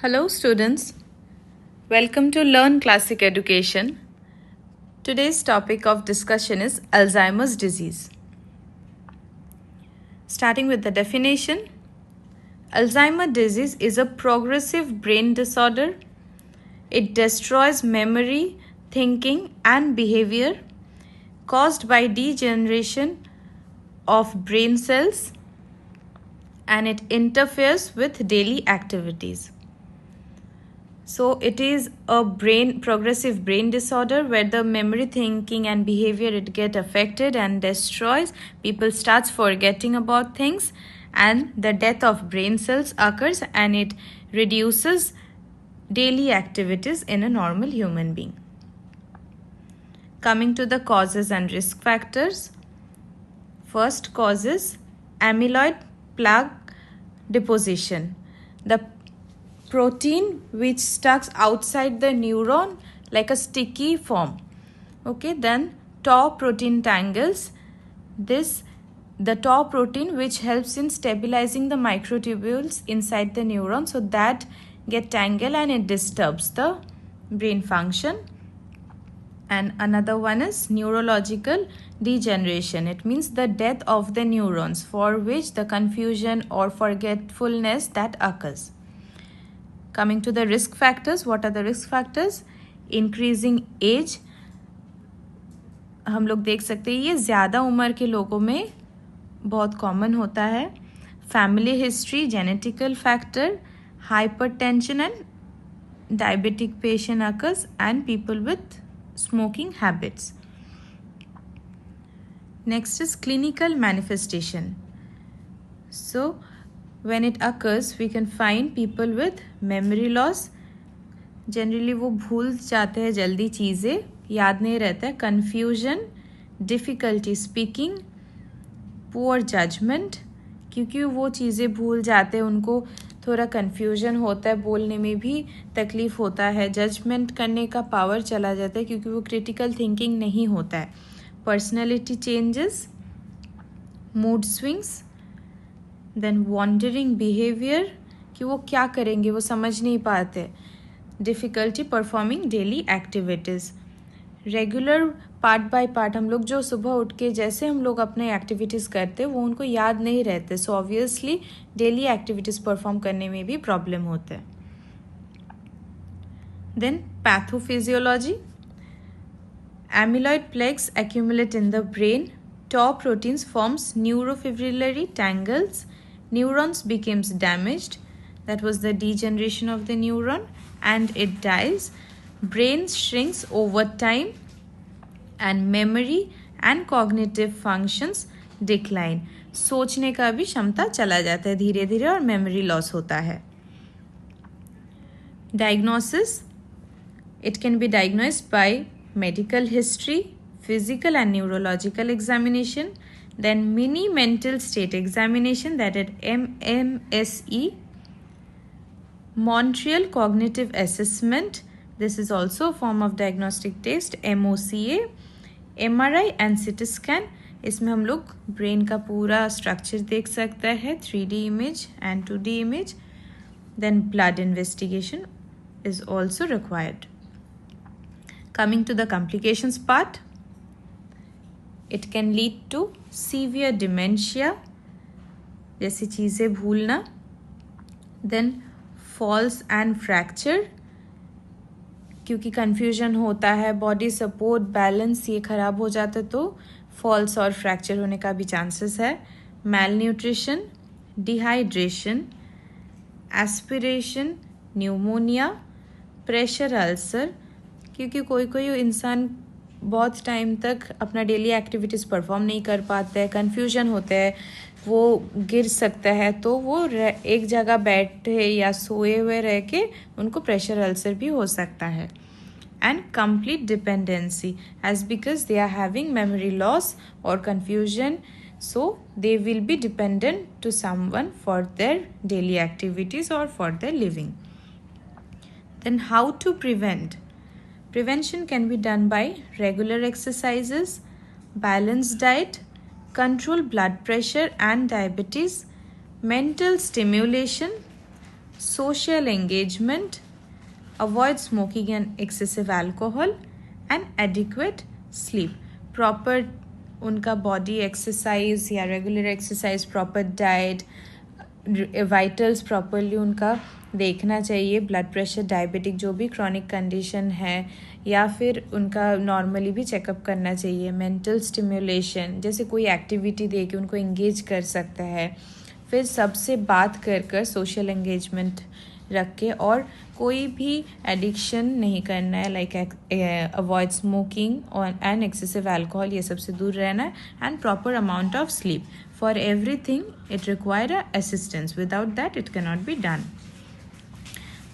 Hello students, welcome to Learn Classic Education. Today's topic of discussion is Alzheimer's disease. Starting with the definition, Alzheimer's disease is a progressive brain disorder. It destroys memory, thinking and behavior caused by degeneration of brain cells, and it interferes with daily activities. So it is a progressive brain disorder where the memory, thinking and behavior it get affected and destroys. People starts forgetting about things and the death of brain cells occurs and it reduces daily activities in a normal human being. Coming to the causes and risk factors. First cause is amyloid plaque deposition. The protein which stuck outside the neuron like a sticky form. Okay, then tau protein tangles. The tau protein which helps in stabilizing the microtubules inside the neuron, so that get tangled and it disturbs the brain function. And another one is neurological degeneration. It means the death of the neurons for which the confusion or forgetfulness that occurs. Coming to the risk factors, what are the risk factors? Increasing age. हम लोग देख सकते हैं ये ज़्यादा उम्र के लोगों में बहुत कॉमन होता है. Family history, genetical factor, hypertension and diabetic patient occurs and people with smoking habits. Next is clinical manifestation. So when it occurs, we can find people with memory loss. Generally वो भूल जाते हैं जल्दी चीज़ें, याद नहीं रहता है. Confusion, difficulty speaking, poor judgment, क्योंकि वो चीज़ें भूल जाते हैं उनको थोड़ा confusion होता है, बोलने में भी तकलीफ होता है, judgment करने का power चला जाता है क्योंकि वो critical thinking नहीं होता है. Personality changes, mood swings, then wandering behavior, कि वो क्या करेंगे वो समझ नहीं पाते. Difficulty performing daily activities. Regular part by part हम लोग जो सुबह उठ के जैसे हम लोग अपने एक्टिविटीज़ करते वो उनको याद नहीं रहते, so obviously daily activities perform करने में भी प्रॉब्लम होता है. Then pathophysiology. amyloid plaques accumulate in the brain. Tau proteins forms neurofibrillary tangles. Neurons becomes damaged. That was the degeneration of the neuron and it dies. Brain shrinks over time and memory and cognitive functions decline. सोचने का भी क्षमता चला जाता है धीरे धीरे और मेमोरी लॉस होता है. Diagnosis. It can be diagnosed by medical history, physical and neurological examination, then mini mental state examination, that is MMSE, Montreal Cognitive Assessment, this is also a form of diagnostic test, MOCA, MRI and CT scan. इसमें हम लोग brain का पूरा structure देख सकते हैं, 3D image and 2D image. Then blood investigation is also required. Coming to the complications part, it can lead to severe dementia, जैसी चीज़ें भूलना. Then falls and fracture, क्योंकि confusion होता है, body support, balance ये खराब हो जाता है तो falls और fracture होने का भी chances है. Malnutrition, dehydration, aspiration, pneumonia, pressure ulcer, क्योंकि कोई इंसान बहुत टाइम तक अपना डेली एक्टिविटीज़ परफॉर्म नहीं कर पाता है, कन्फ्यूजन होता है, वो गिर सकता है, तो वो एक जगह बैठे या सोए हुए रह के उनको प्रेशर अल्सर भी हो सकता है. And complete dependency as because they are having memory loss और confusion, so they will be dependent to someone for their daily activities और for their living. Then how to prevent. Prevention can be done by regular exercises, balanced diet, control blood pressure and diabetes, mental stimulation. social engagement, avoid smoking and excessive alcohol, and adequate sleep. Proper उनका body exercise या regular exercise, proper diet, vitals properly उनका देखना चाहिए, blood pressure, diabetic जो भी chronic condition है, या फिर उनका नॉर्मली भी चेकअप करना चाहिए. मेंटल स्टिमुलेशन, जैसे कोई एक्टिविटी दे के उनको इंगेज कर सकता है. फिर सबसे बात कर सोशल एंगेजमेंट रख के, और कोई भी एडिक्शन नहीं करना है, लाइक अवॉइड स्मोकिंग और एंड एक्सेसिव अल्कोहल, ये सबसे दूर रहना है. And proper amount of sleep. For everything it require assistance, without that it can not be done.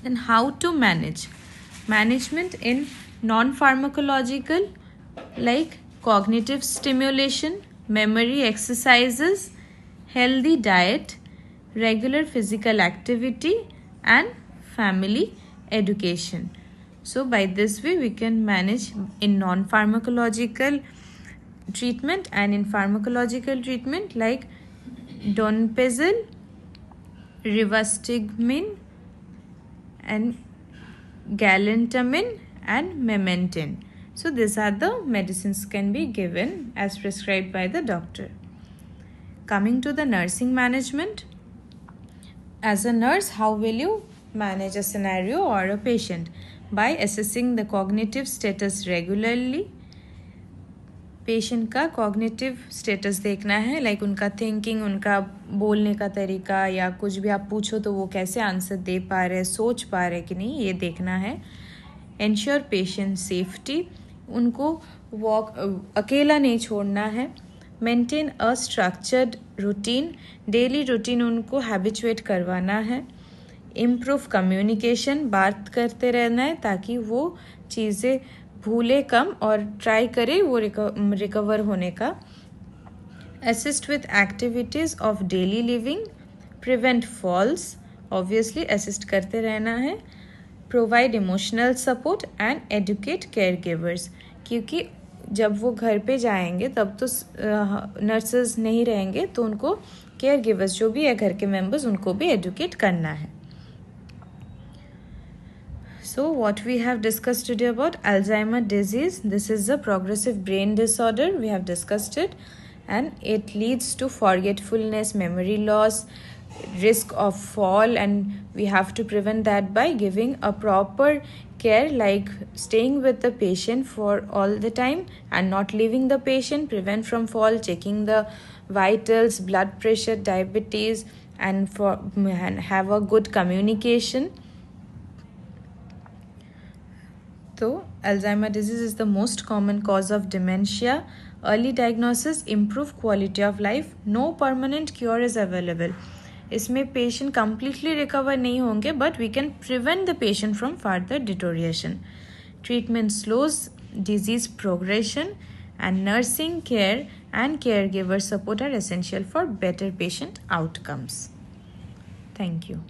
Then how to manage? Management in non-pharmacological, like cognitive stimulation, memory exercises, healthy diet, regular physical activity, and family education. So by this way we can manage in non-pharmacological treatment, and in pharmacological treatment like donepezil, rivastigmine, and galantamine and memantine. So these are the medicines can be given as prescribed by the doctor. Coming to the nursing management. As a nurse, how will you manage a scenario or a patient? By assessing the cognitive status regularly. Patient का cognitive status देखना है, like उनका thinking, उनका बोलने का तरीका, या कुछ भी आप पूछो तो वो कैसे आंसर दे पा रहे, सोच पा रहे कि नहीं, ये देखना है. एंश्योर पेशेंट सेफ्टी, उनको वॉक अकेला नहीं छोड़ना है. Maintain a structured routine, daily routine उनको हैबिचुएट करवाना है. इम्प्रूव कम्युनिकेशन, बात करते रहना है ताकि वो चीज़ें भूले कम और ट्राई करे वो रिकवर होने का. Assist with activities of daily living. Prevent falls, obviously assist करते रहना है. Provide emotional support and educate caregivers, क्योंकि जब वो घर पे जाएंगे तब तो नर्सेज नहीं रहेंगे, तो उनको केयर गिवर्स जो भी है घर के मेंबर्स, उनको भी एडुकेट करना है. So what we have discussed today about Alzheimer's disease, this is a progressive brain disorder, we have discussed it, and it leads to forgetfulness, memory loss, risk of fall, and we have to prevent that by giving a proper care, like staying with the patient for all the time and not leaving the patient. Prevent from fall, checking the vitals, blood pressure, diabetes, and have a good communication. So, Alzheimer's disease is the most common cause of dementia. Early diagnosis improve quality of life. No permanent cure is available. इसमें patient completely recover नहीं होंगे, but we can prevent the patient from further deterioration. Treatment slows disease progression, and nursing care and caregiver support are essential for better patient outcomes. Thank you.